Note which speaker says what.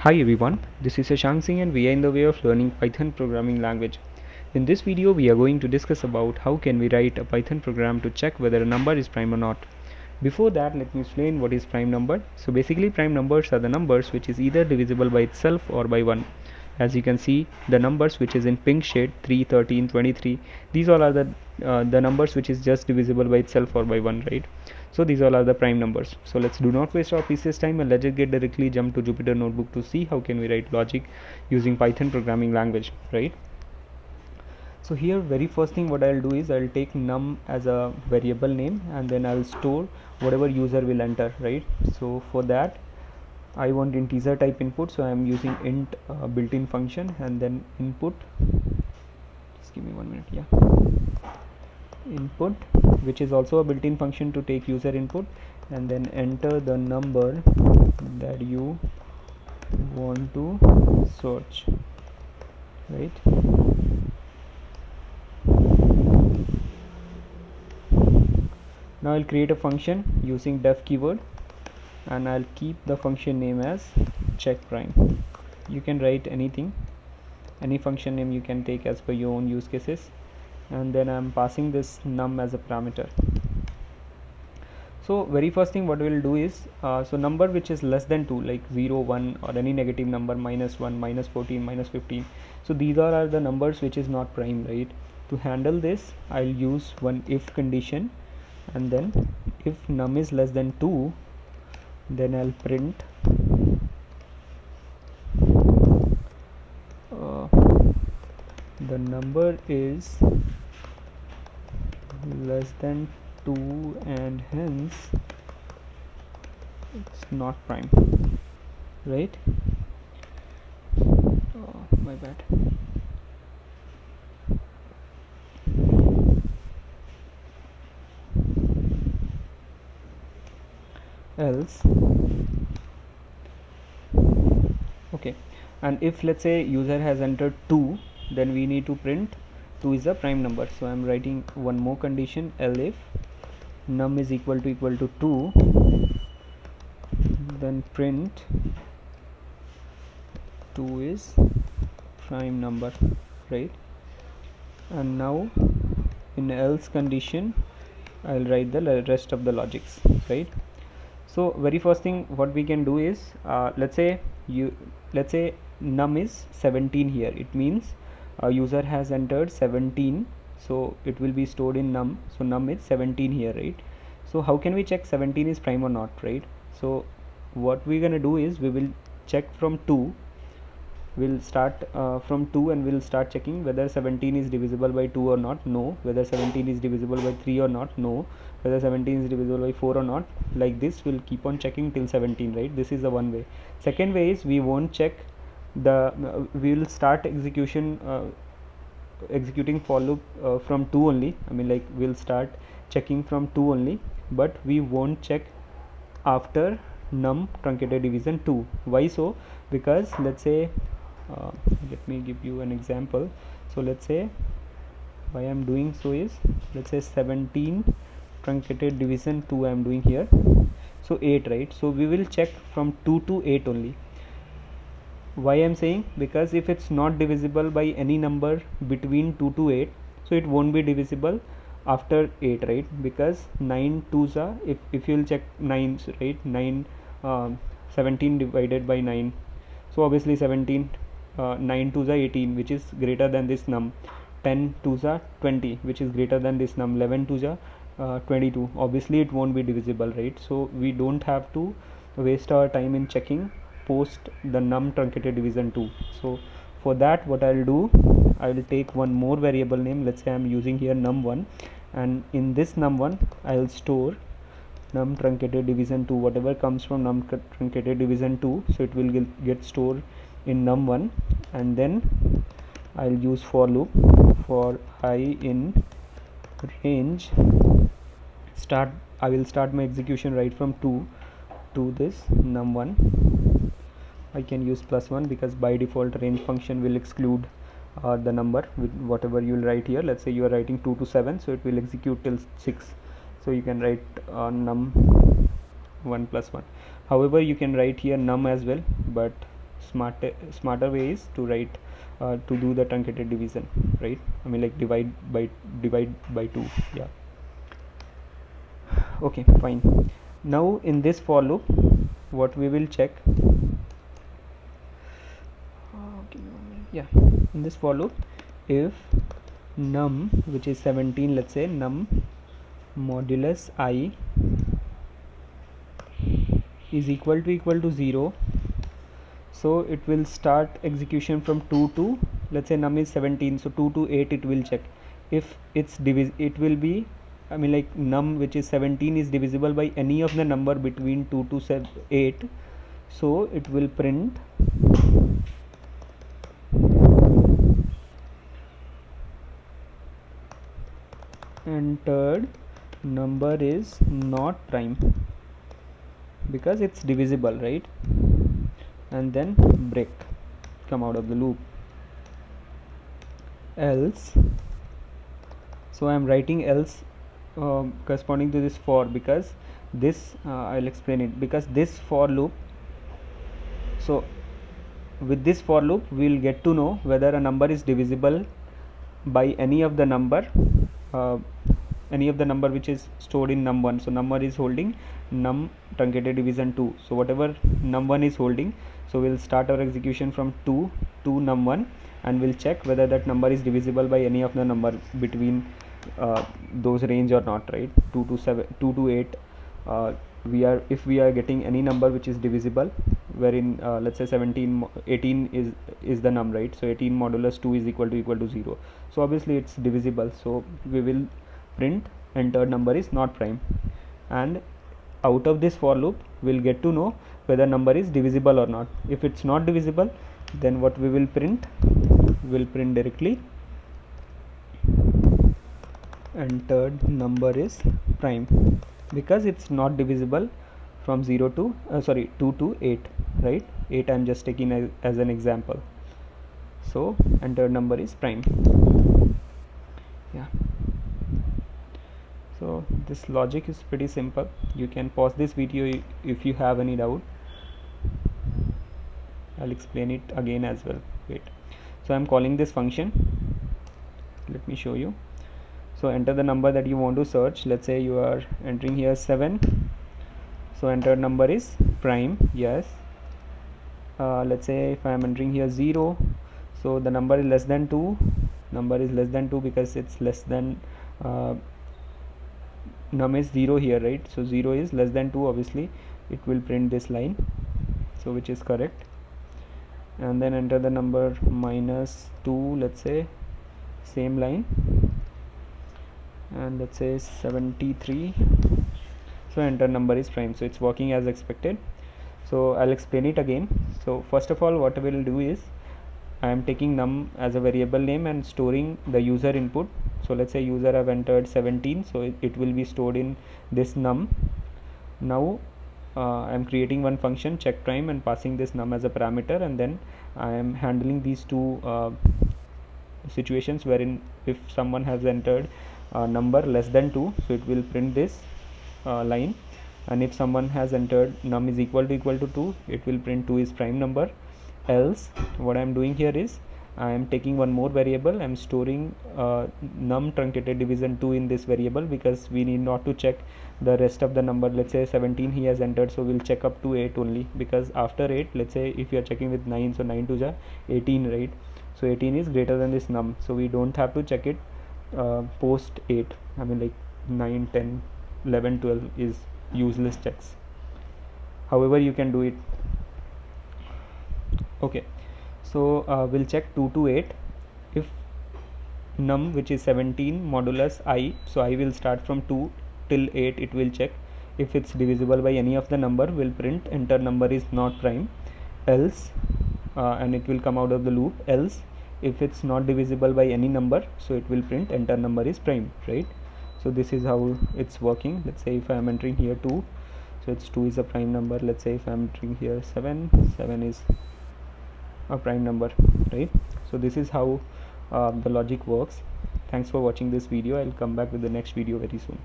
Speaker 1: Hi everyone, this is Shashank Singh and we are in the way of learning Python programming language. In this video we are going to discuss about how can we write a Python program to check whether a number is prime or not. Before that, let me explain what is prime number. So basically prime numbers are the numbers which is either divisible by itself or by 1. As you can see, the numbers which is in pink shade 3, 13, 23, these all are the numbers which is just divisible by itself or by 1, right? So these all are the prime numbers. So let's do not waste our precious time and let's just get directly jump to Jupyter Notebook to see how can we write logic using Python programming language, right? So here very first thing what I'll do is I'll take num as a variable name and then I'll store whatever user will enter, right? So for that I want integer type input, so I am using int built-in function and then input. Just give me 1 minute. Yeah, input, which is also a built-in function to take user input, and then enter the number that you want to search, right? Now I'll create a function using def keyword and I'll keep the function name as check prime. You can write anything, any function name you can take as per your own use cases, and then I'm passing this num as a parameter. So very first thing what we'll do is so number which is less than 2 like 0, 1 or any negative number, -1, -14, -15, so these are the numbers which is not prime, right? To handle this I'll use one if condition, and then if num is less than 2 then I'll print the number is less than 2 and hence it's not prime, right? Oh, my bad. Else, okay, and if let's say user has entered 2, then we need to print 2 is a prime number. So I'm writing one more condition, else if num is equal to 2, then print 2 is prime number, right? And now in else condition I'll write the rest of the logics, right? So very first thing what we can do is let's say num is 17 here. It means user has entered 17, so it will be stored in num. So num is 17 here, right? So how can we check 17 is prime or not, right? So what we're gonna do is we will check from 2. We'll start from 2 and we'll start checking whether 17 is divisible by 2 or not. No. Whether 17 is divisible by 3 or not. No. Whether 17 is divisible by 4 or not. Like this we'll keep on checking till 17, right? This is the one way. Second way is we won't check the we will start executing for loop from 2 only. I mean, like, we'll start checking from 2 only, but we won't check after num truncated division 2. Why so? Because let's say let me give you an example. So let's say why I'm doing so is, let's say 17 truncated division 2 I'm doing here, so 8, right? So we will check from 2 to 8 only. Why I'm saying? Because if it's not divisible by any number between 2 to 8, so it won't be divisible after 8, right? Because 9 2s are, if you'll check 9s, right? 9 17 divided by 9, so obviously 17 9 2s are 18, which is greater than this num. 10 2s are 20, which is greater than this num. 11 2s are 22. Obviously it won't be divisible, right? So we don't have to waste our time in checking post the num truncated division 2. So for that what I'll do, I will take one more variable name. Let's say I'm using here num1, and in this num1 I'll store num truncated division 2, whatever comes from num truncated division 2, so it will get stored in num1, and then I'll use for loop for I in range start. I will start my execution right from 2 to this num1. I can use +1 because by default range function will exclude the number with whatever you will write here. Let's say you are writing 2 to 7, so it will execute till 6, so you can write num1 +1. However, you can write here num as well, but smarter way is to write to do the truncated division, right? I mean like divide by 2. Yeah, okay, fine. Now in this for loop, what we will check, yeah, in this for loop, if num, which is 17, let's say num modulus I is equal to 0, so it will start execution from 2 to, let's say num is 17, so 2 to 8 it will check. If it's it will be, I mean like num which is 17 is divisible by any of the number between 2 to 8, so it will print entered number is not prime, because it's divisible, right? And then break, come out of the loop. Else, so I am writing else corresponding to this for, because this I'll explain it, because this for loop, so with this for loop we will get to know whether a number is divisible by any of the number which is stored in num1. so num1 is holding num truncated division 2, so whatever num1 is holding, so we'll start our execution from 2 to num1 and we'll check whether that number is divisible by any of the number between those range or not, right? 2 to 8, if we are getting any number which is divisible, wherein let's say 18 is the num, right? So 18 modulus 2 is equal to 0, so obviously it's divisible, so we will print entered number is not prime. And out of this for loop we'll get to know whether number is divisible or not. If it's not divisible, then what we will print, directly entered number is prime, because it's not divisible from 0 to 2 to 8, right? 8 I'm just taking as an example, so entered number is prime. Yeah, so this logic is pretty simple. You can pause this video if you have any doubt. I'll explain it again as well. Wait, so I'm calling this function, let me show you. So enter the number that you want to search. Let's say you are entering here 7, so entered number is prime, yes. Let's say if I am entering here 0, so the number is less than 2, because it's less than num is 0 here, right? So 0 is less than 2, obviously it will print this line, so which is correct. And then enter the number -2, let's say same line, and let's say 73, so enter number is prime. So it's working as expected. So I'll explain it again. So first of all, what we'll do is I am taking num as a variable name and storing the user input. So let's say user have entered 17, so it will be stored in this num. Now I am creating one function check prime and passing this num as a parameter, and then I am handling these two situations wherein if someone has entered a number less than 2, so it will print this line, and if someone has entered num is equal to 2, it will print 2 is prime number. Else, what I am doing here is I am taking one more variable. I am storing num truncated division 2 in this variable, because we need not to check the rest of the number. Let's say 17 he has entered, so we'll check up to 8 only, because after 8, let's say if you are checking with 9, so 9 to 18, right? So 18 is greater than this num, so we don't have to check it post 8. I mean like 9, 10, 11, 12 is useless checks. However you can do it. Okay, so we'll check 2 to 8. If num which is 17 modulus I, so I will start from 2 till 8, it will check. If it's divisible by any of the number, will print enter number is not prime. Else, and it will come out of the loop. Else, if it's not divisible by any number, so it will print enter number is prime, right? So this is how it's working. Let's say if I am entering here 2, so it's 2 is a prime number. Let's say if I am entering here 7, 7 is a prime number, right? So this is how the logic works. Thanks for watching this video. I'll come back with the next video very soon.